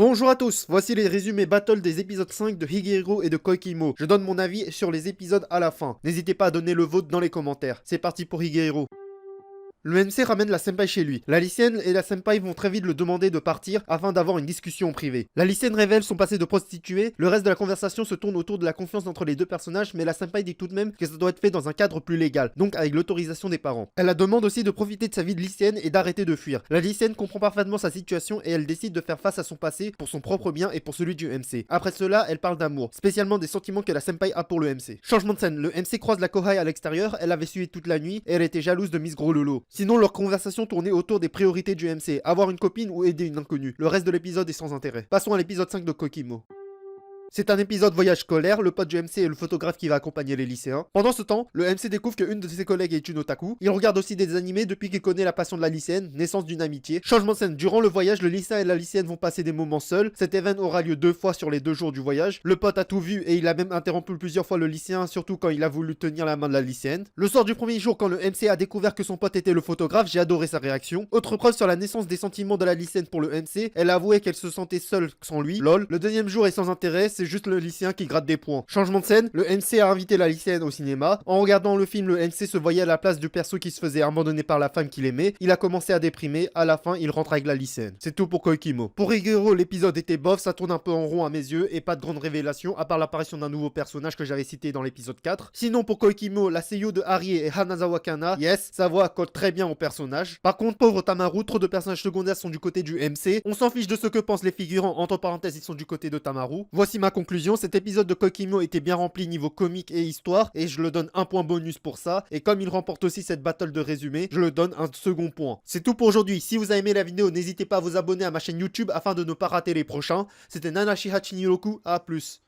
Bonjour à tous, voici les résumés battle des épisodes 5 de Higehiro et de Koikimo. Je donne mon avis sur les épisodes à la fin. N'hésitez pas à donner le vôtre dans les commentaires. C'est parti pour Higehiro. Le MC ramène la senpai chez lui. La lycéenne et la senpai vont très vite le demander de partir afin d'avoir une discussion privée. La lycéenne révèle son passé de prostituée, le reste de la conversation se tourne autour de la confiance entre les deux personnages, mais la senpai dit tout de même que ça doit être fait dans un cadre plus légal, donc avec l'autorisation des parents. Elle la demande aussi de profiter de sa vie de lycéenne et d'arrêter de fuir. La lycéenne comprend parfaitement sa situation et elle décide de faire face à son passé pour son propre bien et pour celui du MC. Après cela, elle parle d'amour, spécialement des sentiments que la senpai a pour le MC. Changement de scène, le MC croise la Kohai à l'extérieur, elle avait suivi toute la nuit et elle était jalouse de Miss Gros Lolo. Sinon, leur conversation tournait autour des priorités du MC, avoir une copine ou aider une inconnue. Le reste de l'épisode est sans intérêt. Passons à l'épisode 5 de Kokimo. C'est un épisode voyage scolaire, le pote du MC est le photographe qui va accompagner les lycéens. Pendant ce temps, le MC découvre qu'une de ses collègues est une otaku. Il regarde aussi des animés depuis qu'il connaît la passion de la lycéenne, naissance d'une amitié. Changement de scène, durant le voyage, le lycéen et la lycéenne vont passer des moments seuls. Cet événement aura lieu 2 fois sur les 2 jours du voyage. Le pote a tout vu et il a même interrompu plusieurs fois le lycéen, surtout quand il a voulu tenir la main de la lycéenne. Le soir du premier jour, quand le MC a découvert que son pote était le photographe, j'ai adoré sa réaction. Autre preuve sur la naissance des sentiments de la lycéenne pour le MC, elle a avoué qu'elle se sentait seule sans lui. Lol. Le deuxième jour est sans intérêt, c'est juste le lycéen qui gratte des points. Changement de scène, le MC a invité la lycéenne au cinéma. En regardant le film, le MC se voyait à la place du perso qui se faisait abandonner par la femme qu'il aimait. Il a commencé à déprimer, à la fin il rentre avec la lycéenne. C'est tout pour Koikimo. Pour Higehiro, l'épisode était bof, ça tourne un peu en rond à mes yeux et pas de grande révélation à part l'apparition d'un nouveau personnage que j'avais cité dans l'épisode 4. Sinon pour Koikimo, la seiyuu de Harie et Hanazawa Kana, yes, sa voix colle très bien au personnage. Par contre, pauvre Tamaru, trop de personnages secondaires sont du côté du MC. On s'en fiche de ce que pensent les figurants, entre parenthèses ils sont du côté de Tamaru. Voici ma conclusion, cet épisode de Koikimo était bien rempli niveau comique et histoire et je le donne un point bonus pour ça, et comme il remporte aussi cette battle de résumé, je le donne un second point. C'est tout pour aujourd'hui. Si vous avez aimé la vidéo, n'hésitez pas à vous abonner à ma chaîne YouTube afin de ne pas rater les prochains. C'était Nanashi Hachiniroku, à plus.